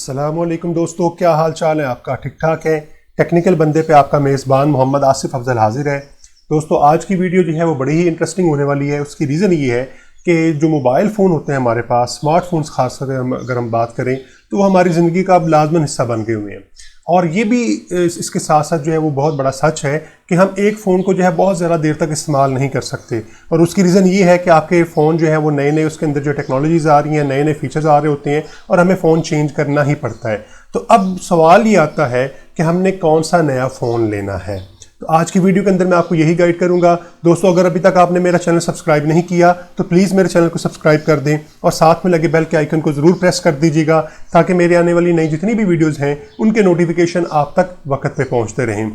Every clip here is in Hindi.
अस्सलामुअलैकुम दोस्तों, क्या हाल चाल है आपका? ठीक ठाक है। टेक्निकल बंदे पे आपका मेज़बान मोहम्मद आसिफ अफजल हाजिर है। दोस्तों, आज की वीडियो जो है वो बड़ी ही इंटरेस्टिंग होने वाली है। उसकी रीज़न ये है कि जो मोबाइल फ़ोन होते हैं हमारे पास, स्मार्टफोन्स खास करके अगर हम बात करें तो वो हमारी ज़िंदगी का अब लाजमन हिस्सा बन गए हुए हैं। और ये भी इसके साथ साथ जो है वो बहुत बड़ा सच है कि हम एक फ़ोन को जो है बहुत ज़्यादा देर तक इस्तेमाल नहीं कर सकते। और उसकी रीज़न ये है कि आपके फ़ोन जो है वो नए नए उसके अंदर जो टेक्नोलॉजीज़ आ रही हैं, नए नए फीचर्स आ रहे होते हैं और हमें फ़ोन चेंज करना ही पड़ता है। तो अब सवाल ये आता है कि हमने कौन सा नया फ़ोन लेना है। तो आज की वीडियो के अंदर मैं आपको यही गाइड करूंगा। दोस्तों, अगर अभी तक आपने मेरा चैनल सब्सक्राइब नहीं किया तो प्लीज़ मेरे चैनल को सब्सक्राइब कर दें और साथ में लगे बेल के आइकन को ज़रूर प्रेस कर दीजिएगा ताकि मेरे आने वाली नई जितनी भी वीडियोज़ हैं उनके नोटिफिकेशन आप तक वक्त पे पहुंचते रहें।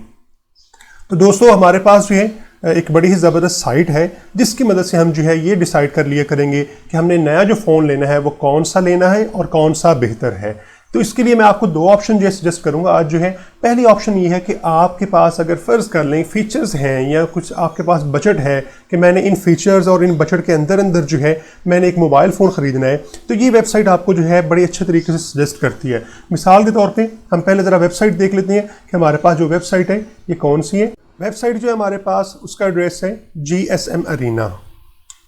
तो दोस्तों, हमारे पास जो है एक बड़ी ही ज़बरदस्त साइट है जिसकी मदद से हम जो है ये डिसाइड कर लिया करेंगे कि हमने नया जो फ़ोन लेना है वो कौन सा लेना है और कौन सा बेहतर है। तो इसके लिए मैं आपको दो ऑप्शन जो सजेस्ट करूंगा आज जो है। पहली ऑप्शन ये है कि आपके पास अगर फ़र्ज़ कर लें फीचर्स हैं या कुछ आपके पास बजट है कि मैंने इन फीचर्स और इन बजट के अंदर अंदर जो है मैंने एक मोबाइल फ़ोन ख़रीदना है, तो ये वेबसाइट आपको जो है बड़ी अच्छे तरीके से सजेस्ट करती है। मिसाल के तौर पर हम पहले ज़रा वेबसाइट देख लेते हैं कि हमारे पास जो वेबसाइट है ये कौन सी है। वेबसाइट जो है हमारे पास उसका एड्रेस है GSM अरीना।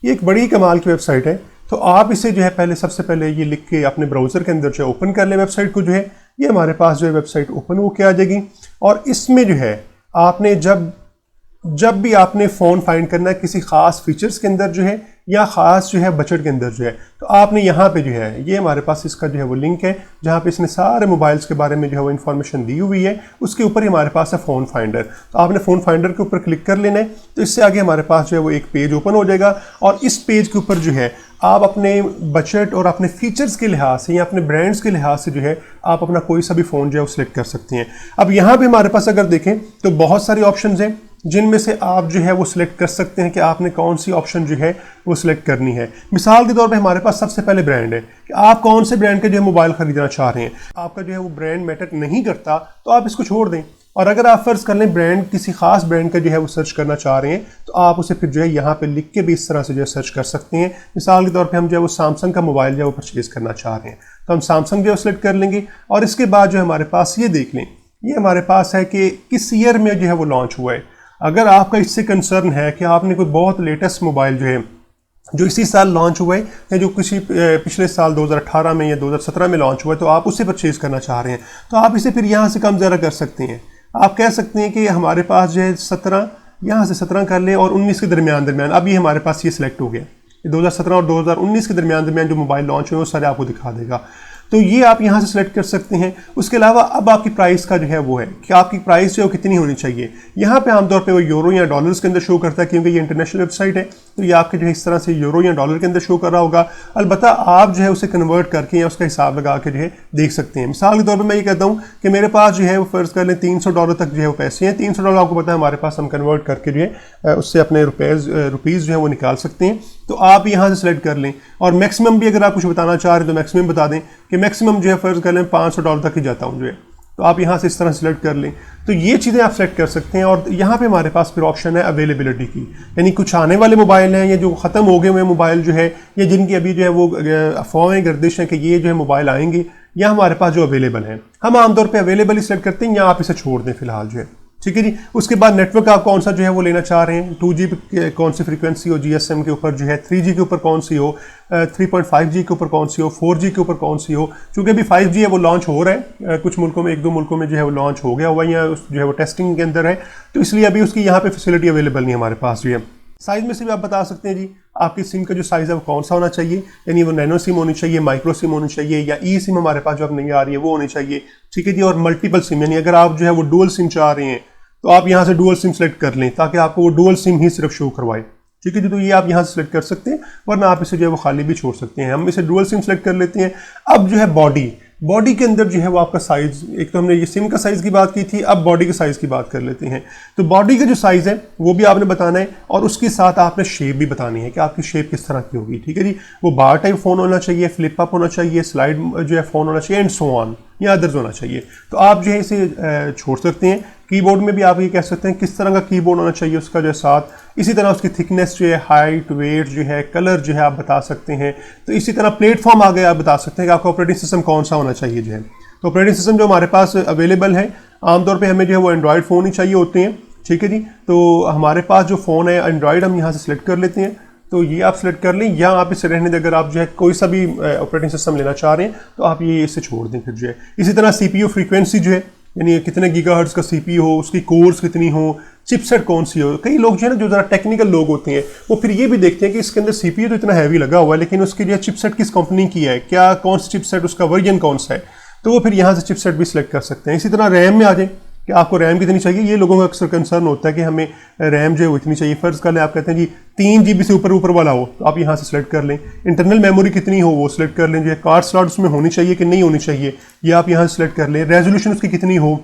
ये एक बड़ी कमाल की वेबसाइट है। तो आप इसे जो है पहले सबसे पहले ये लिख के अपने ब्राउज़र के अंदर जो है ओपन कर लें वेबसाइट को। जो है ये हमारे पास जो है वेबसाइट ओपन हो के आ जाएगी और इसमें जो है आपने जब भी आपने फ़ोन फाइंड करना है किसी ख़ास फीचर्स के अंदर जो है या ख़ास जो है बजट के अंदर जो है, तो आपने यहाँ पे जो है ये हमारे पास इसका जो है वो लिंक है जहाँ पे इसने सारे मोबाइल्स के बारे में जो है वो इन्फॉर्मेशन दी हुई है। उसके ऊपर ही हमारे पास है फ़ोन फाइंडर। तो आपने फ़ोन फाइंडर के ऊपर क्लिक कर लेना है तो इससे आगे हमारे पास जो है वो एक पेज ओपन हो जाएगा और इस पेज के ऊपर जो है आप अपने बजट और अपने फीचर्स के लिहाज से या अपने ब्रांड्स के लिहाज से जो है आप अपना कोई सा भी फ़ोन जो है वो सिलेक्ट कर सकते हैं। अब यहाँ पे हमारे पास अगर देखें तो बहुत सारी ऑप्शंस हैं जिनमें से आप जो है वो सिलेक्ट कर सकते हैं कि आपने कौन सी ऑप्शन जो है वो सिलेक्ट करनी है। मिसाल के तौर पे हमारे पास सबसे पहले ब्रांड है कि आप कौन से ब्रांड के जो है मोबाइल ख़रीदना चाह रहे हैं। आपका जो है वो ब्रांड मैटर नहीं करता तो आप इसको छोड़ दें। और अगर आप फ़र्ज़ कर लें ब्रांड किसी ख़ास ब्रांड का जो है वो सर्च करना चाह रहे हैं तो आप उसे फिर जो है यहाँ पे लिख के भी इस तरह से जो है सर्च कर सकते हैं। मिसाल के तौर पे हम जो है वो सैमसंग का मोबाइल जो है वो परचेज़ करना चाह रहे हैं तो हम सैमसंग जो है सेलेक्ट कर लेंगे और इसके बाद जो है हमारे पास ये देख लें, ये हमारे पास है कि किस ईयर में जो है वो लॉन्च हुआ है। अगर आपका इससे कंसर्न है कि आपने कोई बहुत लेटेस्ट मोबाइल जो है जो इसी साल लॉन्च हुआ है या जो किसी पिछले साल 2018 में या 2017 में लॉन्च हुआ है तो आप उसे परचेज़ करना चाह रहे हैं तो आप इसे फिर यहाँ से कम ज़्यादा कर सकते हैं। आप कह सकते हैं कि हमारे पास जो है 17, यहाँ से 17 कर लें और 19 के दरमियान अब ये हमारे पास ये सिलेक्ट हो गया। ये 2017 और 2019 के दरमियान जो मोबाइल लॉन्च हुए वो सारे आपको दिखा देगा। तो ये आप यहाँ से सिलेक्ट कर सकते हैं। उसके अलावा अब आपकी प्राइस का जो है वो है कि आपकी प्राइस जो है वो कितनी होनी चाहिए। यहाँ पे आमतौर पे वो यूरो या डॉलर्स के अंदर शो करता है क्योंकि ये इंटरनेशनल वेबसाइट है तो ये आपके जो है इस तरह से यूरो या डॉलर के अंदर शो कर रहा होगा। अलबत्ता आप जो है उसे कन्वर्ट करके या उसका हिसाब लगा के जो है देख सकते हैं। मिसाल के तौर पर मैं ये कहता हूँ कि मेरे पास जो है वो फ़र्ज़ कर लें $300 तक जो है वो पैसे हैं। $300 आपको पता है हमारे पास हम कन्वर्ट करके जो है उससे अपने रुपीज़ जो है वो निकाल सकते हैं। तो आप यहाँ से सिलेक्ट कर लें और मैक्सिमम भी अगर आप कुछ बताना चाह रहे हैं तो मैक्सिमम बता दें कि मैक्सिमम जो है फ़र्ज़ कर लें $500 तक ही जाता हूँ जो है। तो आप यहाँ से इस तरह सेलेक्ट कर लें तो ये चीज़ें आप सेलेक्ट कर सकते हैं। और यहाँ पे हमारे पास फिर ऑप्शन है अवेलेबिलिटी की, यानी कुछ आने वाले मोबाइल हैं या जो ख़त्म हो गए हुए मोबाइल जो है या जिनकी अभी जो है वो अफवाहें गर्दिश हैं कि ये जो है मोबाइल आएंगे या हमारे पास जो अवेलेबल हैं। हम आमतौर पर अवेलेबल ही सेलेक्ट करते हैं या आप इसे छोड़ दें फ़िलहाल जो है, ठीक है जी। उसके बाद नेटवर्क आप कौन सा जो है वो लेना चाह रहे हैं, 2G कौन सी फ्रीक्वेंसी हो GSM के ऊपर जो है, 3G के ऊपर कौन सी हो, 3.5G के ऊपर कौन सी हो, 4G के ऊपर कौन सी हो। चूँकि अभी 5G है वो लॉन्च हो रहा है कुछ मुल्कों में, 1-2 मुल्कों में जो है वो लॉन्च हो गया हुआ या जो है वो टेस्टिंग के अंदर है तो इसलिए अभी उसकी यहाँ पे फैसिलिटी अवेलेबल नहीं हमारे पास जो है। साइज़ में से भी आप बता सकते हैं जी आपकी सिम का जो साइज़ है वो कौन सा होना चाहिए, यानी वो नैनो सिम होनी चाहिए, माइक्रो सिम होनी चाहिए या ई सिम हमारे पास जो अब नहीं आ रही है वो होनी चाहिए, ठीक है जी। और मल्टीपल सिम, यानी अगर आप जो है वो डुअल सिम चाह रहे हैं तो आप यहाँ से डुअल सिम सेलेक्ट कर लें ताकि आपको वो डुअल सिम ही सिर्फ शो करवाए, ठीक है जी। तो ये आप यहाँ से सेलेक्ट कर सकते हैं वरना आप इसे जो है वो खाली भी छोड़ सकते हैं। हम इसे डुअल सिम सेलेक्ट कर लेते हैं। अब जो है बॉडी के अंदर जो है वो आपका साइज़, एक तो हमने ये सिम का साइज़ की बात की थी, अब बॉडी के साइज़ की बात कर लेते हैं। तो बॉडी का जो साइज़ है वो भी आपने बताना है और उसके साथ आपने शेप भी बतानी है कि आपकी शेप किस तरह की होगी, ठीक है जी। वो बार टाइप फ़ोन होना चाहिए, फ्लिप अप होना चाहिए, स्लाइड जो है फ़ोन होना चाहिए एंड सो ऑन या अदर्स होना चाहिए। तो आप जो है इसे छोड़ सकते हैं। कीबोर्ड में भी आप ये कह सकते हैं किस तरह का कीबोर्ड होना चाहिए उसका जो है साथ। इसी तरह उसकी थिकनेस जो है, हाइट, वेट जो है, कलर जो है आप बता सकते हैं। तो इसी तरह प्लेटफॉर्म आगे आप बता सकते हैं कि आपका ऑपरेटिंग सिस्टम कौन सा होना चाहिए जो है। तो ऑपरेटिंग सिस्टम जो हमारे पास अवेलेबल है, आमतौर पे हमें जो है वो एंड्रॉयड फ़ोन ही चाहिए होते हैं, ठीक है जी। तो हमारे पास जो फ़ोन है एंड्रॉयड हम यहाँ से सिलेक्ट कर लेते हैं, तो ये आप सिलेक्ट कर लें, या आप इसे रहने दें। अगर आप जो है कोई सा भी ऑपरेटिंग सिस्टम लेना चाह रहे हैं तो आप ये इसे छोड़ दें फिर जो है। इसी तरह CPU फ्रीक्वेंसी जो है, यानी कितने गीगाहर्ट्ज़ का CPU हो, उसकी कोर्स कितनी हो, चिपसेट कौन सी हो। कई लोग जो है ना, जो ज़रा टेक्निकल लोग होते हैं, वो फिर ये भी देखते हैं कि इसके अंदर CPU तो इतना हैवी लगा हुआ है, लेकिन उसकी जो है चिपसेट किस कंपनी की है, क्या कौन सी चिपसेट, उसका वर्जन कौन सा है, तो वो फिर यहाँ से चिपसेट भी सिलेक्ट कर सकते हैं। इसी तरह रैम में आ जाए कि आपको रैम कितनी चाहिए। ये लोगों का अक्सर कंसर्न होता है कि हमें रैम जो है वो इतनी चाहिए। फ़र्ज़ कर लें आप कहते हैं जी 3 GB से ऊपर वाला हो, तो आप यहाँ से सिलेक्ट कर लें। इंटरनल मेमोरी कितनी हो वो सिलेक्ट कर लें, जो है कार्ड स्लॉट उसमें होनी चाहिए कि नहीं होनी चाहिए, ये आप यहाँ से सिलेक्ट कर लें। रेजोल्यूशन उसकी कितनी हो,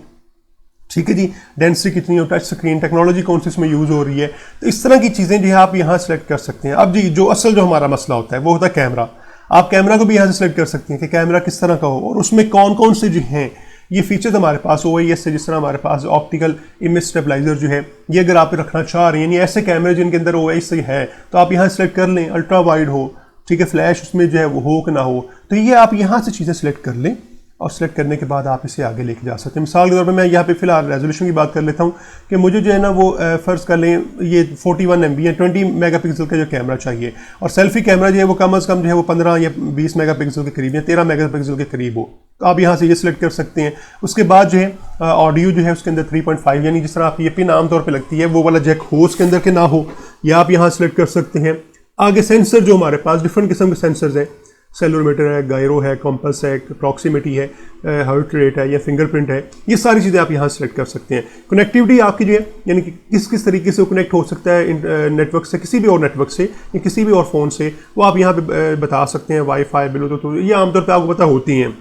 ठीक है जी, डेंसिटी कितनी हो, टच स्क्रीन टेक्नोलॉजी कौन सी इसमें यूज़ हो रही है, तो इस तरह की चीज़ें जो है आप यहाँ सेलेक्ट कर सकते हैं। अब जी जो हमारा मसला होता है वो होता है कैमरा। आप कैमरा को भी यहाँ से सिलेक्ट कर सकते हैं कि कैमरा किस तरह का हो, और उसमें कौन कौन से जो हैं ये फीचर्स हमारे पास OIS से, जिस तरह हमारे पास ऑप्टिकल इमेज स्टेबलाइजर जो है, ये अगर आप रखना चाह रहे हैं, यानी ऐसे कैमरे जिनके अंदर OIS है, तो आप यहाँ सेलेक्ट कर लें। अल्ट्रा वाइड हो, ठीक है, फ्लैश उसमें जो है वो हो कि ना हो, तो ये आप यहाँ से चीज़ें सेलेक्ट कर लें, और सेलेक्ट करने के बाद आप इसे आगे लेके जा सकते हैं। मिसाल के तौर पे मैं यहाँ पे फिलहाल रेजोल्यूशन की बात कर लेता हूँ कि मुझे जो है ना वो फ़र्ज़ कर लें ये 41 MB या 20 मेगापिक्सल का जो कैमरा चाहिए, और सेल्फी कैमरा जो है वो कम अज़ कम जो है वो 15 या 20 मेगापिक्सल के करीब या 13 मेगापिक्सल के करीब हो, तो आप यहाँ से ये सिलेक्ट कर सकते हैं। उसके बाद जो है ऑडियो जो है उसके अंदर 3.5, यानी जिस तरह आप ये पिन आमतौर पर लगती है वो वाला जैक हो उसके अंदर के ना हो, या आप यहाँ सेलेक्ट कर सकते हैं। आगे सेंसर जो हमारे पास डिफरेंट किस्म के सेंसर्स हैं, सेलोमीटर है, गायरो है, कॉम्पस है, प्रॉक्सिमिटी है, हार्ट रेट है या फिंगरप्रिंट है, ये सारी चीज़ें आप यहाँ सेलेक्ट कर सकते हैं। कनेक्टिविटी आपकी जो है, यानी कि किस तरीके से वो कनेक्ट हो सकता है नेटवर्क से, किसी भी और नेटवर्क से या किसी भी और फ़ोन से, वो आप यहाँ पे बता सकते हैं। वाईफाई, ब्लूटूथ, ये आमतौर पर आपको पता होती हैं,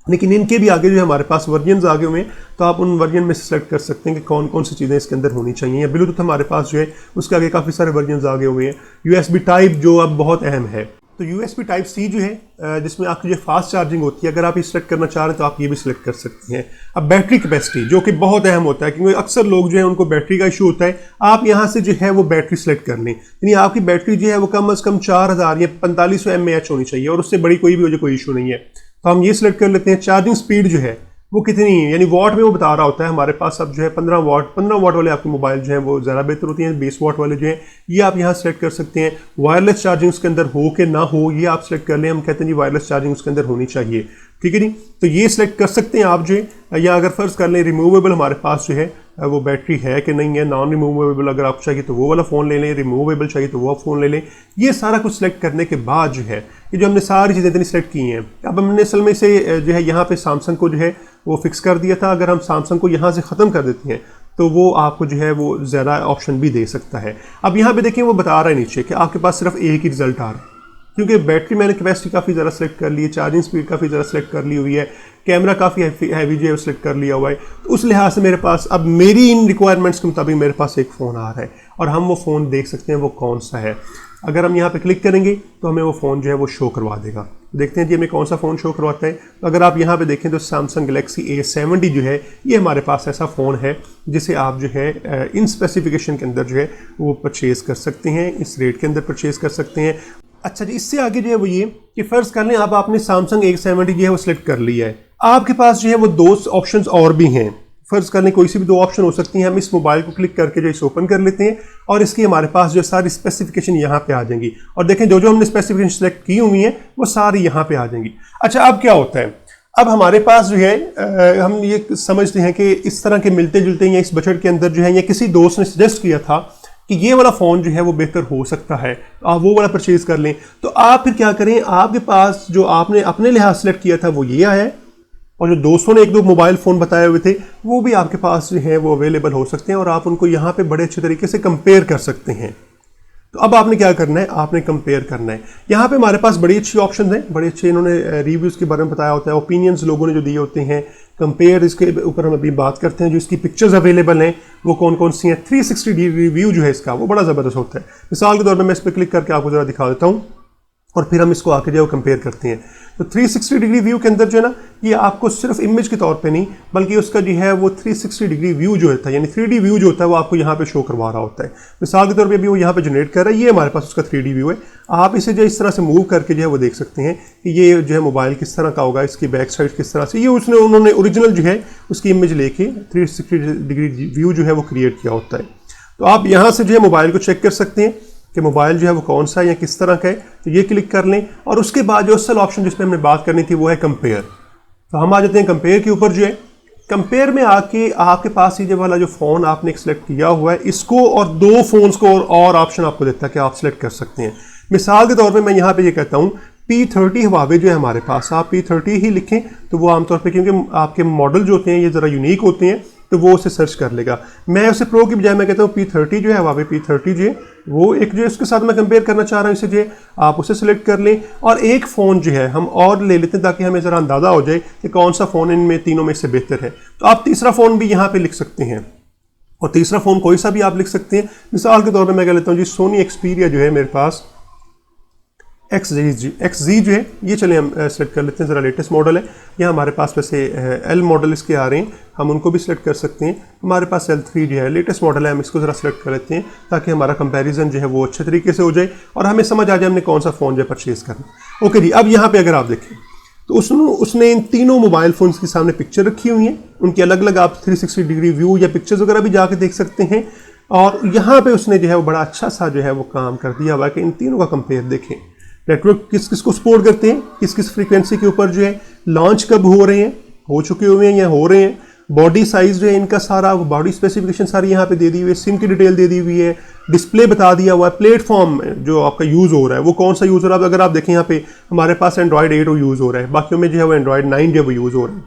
लेकिन इनके भी आगे जो है हमारे पास वर्जन्स आगे हुए हैं, तो आप उन वर्जन में सेलेक्ट कर सकते हैं कि कौन कौन सी चीज़ें इसके अंदर होनी चाहिए। या ब्लूटूथ हमारे पास जो है उसके आगे काफ़ी सारे वर्जन्स आगे हुए हैं। USB टाइप जो अब बहुत अहम है, तो USB टाइप C जो है जिसमें आपकी जो फास्ट चार्जिंग होती है, अगर आप ये सिलेक्ट करना चाह रहे हैं तो आप ये भी सिलेक्ट कर सकते हैं। अब बैटरी कैपेसिटी जो कि बहुत अहम होता है, क्योंकि अक्सर लोग जो है उनको बैटरी का इशू होता है, आप यहाँ से जो है वो बैटरी सेलेक्ट कर लें, यानी आपकी बैटरी जो है वो कम अज़ कम 4000 या 4500 mAh होनी चाहिए, और उससे बड़ी कोई भी कोई इशू नहीं है, तो हम ये सिलेक्ट कर लेते हैं। चार्जिंग स्पीड जो है वो कितनी है, यानी वॉट में वो बता रहा होता है हमारे पास। अब जो है 15 वाट वाले आपके मोबाइल जो हैं वो ज़्यादा बेहतर होती हैं। 20 वाट वाले जो हैं ये आप यहाँ सेलेक्ट कर सकते हैं। वायरलेस चार्जिंग उसके अंदर हो कि ना हो, ये आप सेलेक्ट कर लें। हम कहते हैं जी वायरलेस चार्जिंग उसके अंदर होनी चाहिए, ठीक है जी, तो ये सिलेक्ट कर सकते हैं आप जो है। या अगर फ़र्ज़ कर लें रिमूवेबल हमारे पास जो है वो बैटरी है कि नहीं है, नॉन रिमूवेबल अगर आपको चाहिए तो वो वाला फ़ोन ले लें, रिमूवेबल चाहिए तो वो फ़ोन ले लें। ये सारा कुछ सिलेक्ट करने के बाद जो है ये जो हमने सारी चीज़ें इतनी सेलेक्ट की हैं, अब हमने असल में से जो है यहाँ पे सैमसंग को जो है वो फिक्स कर दिया था। अगर हम सैमसंग को यहाँ से ख़त्म कर देते हैं तो वो आपको जो है वो ज़्यादा ऑप्शन भी दे सकता है। अब यहाँ पे देखिए वो बता रहा है नीचे कि आपके पास सिर्फ एक ही रिजल्ट आ रहा है, क्योंकि बैटरी मैंने कैपेसिटी काफ़ी ज़्यादा सेलेक्ट कर ली है, चार्जिंग स्पीड काफ़ी ज़्यादा सेलेक्ट कर ली हुई है, कैमरा काफ़ी हैवी जो है सेलेक्ट कर लिया हुआ है। तो उस लिहाज से मेरे पास अब मेरी इन रिक्वायरमेंट्स के मुताबिक मेरे पास एक फ़ोन आ रहा है, और हम वो फ़ोन देख सकते हैं वो कौन सा है। अगर हम यहाँ पे क्लिक करेंगे तो हमें वो फ़ोन जो है वो शो करवा देगा। देखते हैं जी हमें कौन सा फ़ोन शो करवाता है। तो अगर आप यहाँ पे देखें तो सैमसंग गैलेक्सी A70 जो है ये हमारे पास ऐसा फ़ोन है जिसे आप जो है इन स्पेसिफिकेशन के अंदर जो है वो परचेज़ कर सकते हैं, इस रेट के अंदर परचेज़ कर सकते हैं। अच्छा जी, इससे आगे जो है वो ये कि फ़र्ज़ कर लें आप आपने सैमसंग A70 जो है वो सिलेक्ट कर लिया है, आपके पास जो है वो 2 ऑप्शंस और भी हैं। फ़र्ज़ कर लें कोई सी भी 2 ऑप्शन हो सकती हैं। हम इस मोबाइल को क्लिक करके जो इसे ओपन कर लेते हैं, और इसकी हमारे पास जो सारी स्पेसिफिकेशन यहाँ पे आ जाएंगी, और देखें जो हमने स्पेसिफिकेशन सेलेक्ट की हुई हैं वो सारी यहाँ पे आ जाएंगी। अच्छा, अब क्या होता है, अब हमारे पास जो है हम ये समझते हैं कि इस तरह के मिलते जुलते या इस बजट के अंदर जो है, या किसी दोस्त ने सजेस्ट किया था कि ये वाला फ़ोन जो है वो बेहतर हो सकता है, आप वो वाला परचेज़ कर लें। तो आप फिर क्या करें, आपके पास जो आपने अपने लिहाज सेलेक्ट किया था वो ये आया है, और जो दोस्तों ने 1-2 मोबाइल फ़ोन बताए हुए थे वो भी आपके पास जो है वो अवेलेबल हो सकते हैं, और आप उनको यहाँ पे बड़े अच्छे तरीके से कंपेयर कर सकते हैं। तो अब आपने क्या करना है, आपने कंपेयर करना है। यहाँ पे हमारे पास बड़ी अच्छी ऑप्शन हैं, बड़े अच्छे इन्होंने रिव्यूज़ के बारे में बताया होता है, ओपिनियंस लोगों ने जो दिए होते हैं। कंपेयर इसके ऊपर हम अभी बात करते हैं। जो इसकी पिक्चर्स अवेलेबल हैं वो कौन कौन सी हैं। 360 रिव्यू जो है इसका वो बड़ा ज़बरदस्त होता है। मिसाल के तौर पर मैं इस पर क्लिक करके आपको ज़रा दिखा देता हूँ, और फिर हम इसको आके जो है वो कंपेयर करते हैं। तो 360 डिग्री व्यू के अंदर जो है ना, ये आपको सिर्फ इमेज के तौर पे नहीं बल्कि उसका जो है वो 360 डिग्री व्यू जो होता है, यानी 3D व्यू जो होता है वो आपको यहाँ पे शो करवा रहा होता है। मिसाल के तौर पे अभी वो यहाँ पे जनरेट कर रहा है, ये हमारे पास उसका 3D व्यू है। आप इसे जो इस तरह से मूव करके जो है वो देख सकते हैं कि ये जो है मोबाइल किस तरह का होगा, इसकी बैक साइड किस तरह से, ये उन्होंने ओरिजिनल जो है उसकी इमेज लेके 360 डिग्री व्यू जो है वो क्रिएट किया होता है। तो आप यहाँ से जो है मोबाइल को चेक कर सकते हैं कि मोबाइल जो है वो कौन सा है या किस तरह का है। तो ये क्लिक कर लें और उसके बाद जो असल ऑप्शन जिसमें हमने बात करनी थी वो है कंपेयर। तो हम आ जाते हैं कंपेयर के ऊपर। जो है कंपेयर में आके आपके पास ये वाला जो फ़ोन आपने सेलेक्ट किया हुआ है इसको और 2 फ़ोन्स को और ऑप्शन आपको देता है कि आप सेलेक्ट कर सकते हैं। मिसाल के तौर पर मैं यहाँ पर ये कहता हूँ P30 हवावे जो है हमारे पास, आप P30 ही लिखें तो वो आमतौर पर, क्योंकि आपके मॉडल जो होते हैं ये ज़रा यूनिक होते हैं तो वो उसे सर्च कर लेगा। मैं उसे प्रो की बजाय मैं कहता हूँ P30 जो है हवावे P30 जो है वो एक जो है उसके साथ मैं कंपेयर करना चाह रहा हूँ, इसे जो है आप उसे सेलेक्ट कर लें। और एक फ़ोन जो है हम और ले लेते हैं ताकि हमें ज़रा अंदाज़ा हो जाए कि कौन सा फ़ोन इनमें तीनों में से बेहतर है। तो आप तीसरा फ़ोन भी यहाँ पे लिख सकते हैं और तीसरा फ़ोन कोई सा भी आप लिख सकते हैं। मिसाल के तौर पर मैं कह लेता हूँ जी सोनी एक्सपीरिया जो है मेरे पास XZ जो है ये चले हम सेलेक्ट कर लेते हैं, ज़रा लेटेस्ट मॉडल है। यहाँ हमारे पास वैसे L मॉडल इसके आ रहे हैं, हम उनको भी सिलेक्ट कर सकते हैं। हमारे पास L3 जो है लेटेस्ट मॉडल है, हम इसको ज़रा सेलेक्ट कर लेते हैं ताकि हमारा कंपैरिजन जो है वो अच्छे तरीके से हो जाए और हमें समझ आ जाए हमने कौन सा फ़ोन जो है परचेज़ करना। ओके जी, अब यहाँ पर अगर आप देखें तो उसने इन तीनों मोबाइल फ़ोन्स के सामने पिक्चर रखी हुई हैं, उनकी अलग अलग आप 360 डिग्री व्यू या पिक्चर्स वगैरह भी जाके देख सकते हैं। और यहाँ पर उसने जो है वो बड़ा अच्छा सा जो है वो काम कर दिया हुआ है कि इन तीनों का कंपेयर देखें, नेटवर्क किस किस को सपोर्ट करते हैं, किस किस फ्रीक्वेंसी के ऊपर जो है लॉन्च कब हो रहे हैं, हो चुके हुए हैं या हो रहे हैं, बॉडी साइज जो है इनका सारा बॉडी स्पेसिफिकेशन सारी यहाँ पे दे दी हुई है, सिम की डिटेल दे दी हुई है, डिस्प्ले बता दिया हुआ है, प्लेटफॉर्म जो आपका यूज़ हो रहा है वो कौन सा यूज़ हो रहा है। अगर आप देखें यहाँ पे हमारे पास एंड्रॉयड 8 यूज़ हो रहा है, बाकियों में जो है वो एंड्रॉयड 9 जो है वो यूज़ हो रहा है,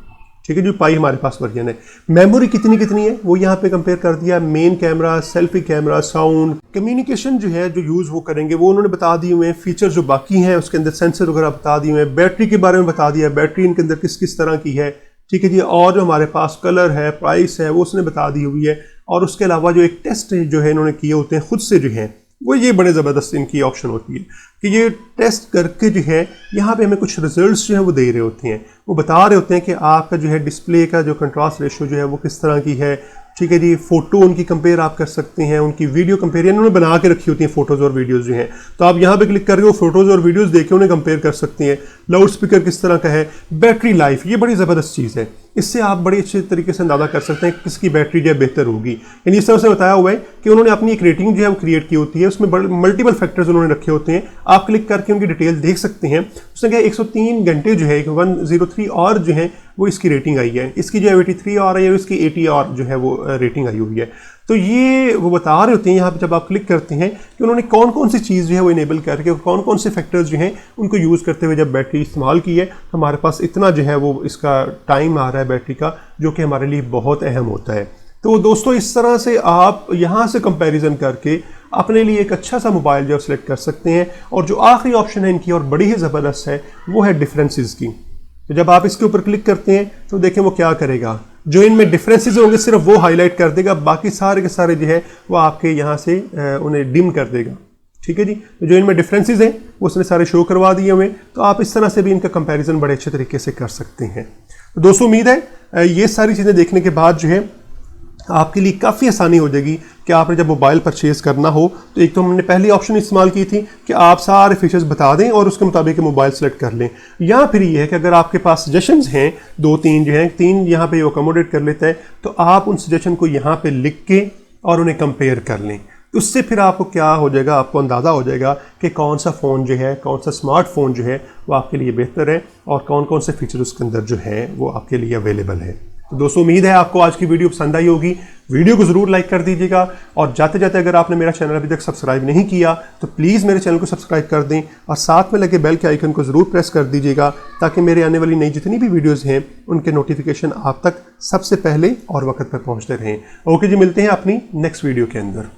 ठीक है। जो पाई हमारे पास वर्जन है, मेमोरी कितनी कितनी है वो यहाँ पे कंपेयर कर दिया, main camera, selfie camera, sound, communication जो है जो यूज़ वो करेंगे वो उन्होंने बता दिए हुए हैं, फीचर्स जो बाकी हैं उसके अंदर सेंसर वगैरह बता दिए हुए हैं, बैटरी के बारे में बता दिया, बैटरी इनके अंदर किस किस तरह की है, ठीक है जी। और जो हमारे पास कलर है, प्राइस है वो उसने बता दी हुई है। और उसके अलावा जो एक टेस्ट जो है इन्होंने किए होते हैं खुद से जो है वो ये बड़े ज़बरदस्त इनकी ऑप्शन होती है कि ये टेस्ट करके जो है यहाँ पे हमें कुछ रिजल्ट्स जो है वो दे रहे होते हैं, वो बता रहे होते हैं कि आपका जो है डिस्प्ले का जो कंट्रास्ट रेशो जो है वो किस तरह की है, ठीक है जी। फ़ोटो उनकी कंपेयर आप कर सकते हैं, उनकी वीडियो कंपेयर इन्होंने बना के रखी होती हैं फ़ोटोज़ और वीडियोज़ जो हैं, तो आप यहाँ पे क्लिक करके वो फ़ोटोज़ और वीडियोज़ देख के उन्हें कंपेयर कर सकते हैं। लाउड स्पीकर किस तरह का है, बैटरी लाइफ ये बड़ी ज़बरदस्त चीज़ है, इससे आप बड़े अच्छे तरीके से अंदाज़ा कर सकते हैं किसकी बैटरी जो है बेहतर होगी। यानी इस तरह से बताया हुआ है कि उन्होंने अपनी एक रेटिंग जो है वो क्रिएट की होती है, उसमें मल्टीपल फैक्टर्स उन्होंने रखे होते हैं, आप क्लिक करके उनकी डिटेल देख सकते हैं। उसने कहा 103 घंटे जो है 103 और जो है वो इसकी रेटिंग आई है, इसकी जो है 83 और है, इसकी 80 और जो है वो रेटिंग आई हुई है। तो ये वो बता रहे होते हैं यहाँ पे जब आप क्लिक करते हैं कि उन्होंने कौन कौन सी चीज़ जो है वो इनेबल करके कौन कौन से फैक्टर्स जो हैं उनको यूज़ करते हुए जब बैटरी इस्तेमाल की है, हमारे पास इतना जो है वो इसका टाइम आ रहा है बैटरी का, जो कि हमारे लिए बहुत अहम होता है। तो दोस्तों इस तरह से आप यहाँ से कंपैरिजन करके अपने लिए एक अच्छा सा मोबाइल जो सेलेक्ट कर सकते हैं। और जो आखिरी ऑप्शन है इनकी और बड़ी ही ज़बरदस्त है वो है डिफरेंसेस की। तो जब आप इसके ऊपर क्लिक करते हैं तो देखें वो क्या करेगा, जो इनमें डिफरेंसेस होंगे सिर्फ वो हाईलाइट कर देगा, बाकी सारे के सारे जो है वो आपके यहाँ से उन्हें डिम कर देगा, ठीक है जी। तो जो इनमें डिफरेंसेस हैं वो उसने सारे शो करवा दिए हुए, तो आप इस तरह से भी इनका कंपैरिजन बड़े अच्छे तरीके से कर सकते हैं। तो दोस्तों उम्मीद है ये सारी चीज़ें देखने के बाद जो है आपके लिए काफ़ी आसानी हो जाएगी कि आपने जब मोबाइल परचेज़ करना हो तो एक तो हमने पहली ऑप्शन इस्तेमाल की थी कि आप सारे फीचर्स बता दें और उसके मुताबिक मोबाइल सेलेक्ट कर लें, या फिर ये है कि अगर आपके पास सजेशंस हैं 2-3 जो हैं, 3 यहाँ पे अकोमोडेट कर लेता है, तो आप उन सजेशन को यहाँ पे लिख के और उन्हें कंपेयर कर लें। उससे फिर आपको क्या हो जाएगा, आपको अंदाज़ा हो जाएगा कि कौन सा फ़ोन जो है, कौन सा स्मार्टफोन जो है वो आपके लिए बेहतर है और कौन कौन से फीचर उसके अंदर जो है वो आपके लिए अवेलेबल है। तो दोस्तों उम्मीद है आपको आज की वीडियो पसंद आई होगी। वीडियो को ज़रूर लाइक कर दीजिएगा और जाते जाते अगर आपने मेरा चैनल अभी तक सब्सक्राइब नहीं किया तो प्लीज़ मेरे चैनल को सब्सक्राइब कर दें और साथ में लगे बेल के आइकन को ज़रूर प्रेस कर दीजिएगा ताकि मेरे आने वाली नई जितनी भी वीडियोज़ हैं उनके नोटिफिकेशन आप तक सबसे पहले और वक्त पर पहुँचते रहें। ओके जी, मिलते हैं अपनी नेक्स्ट वीडियो के अंदर।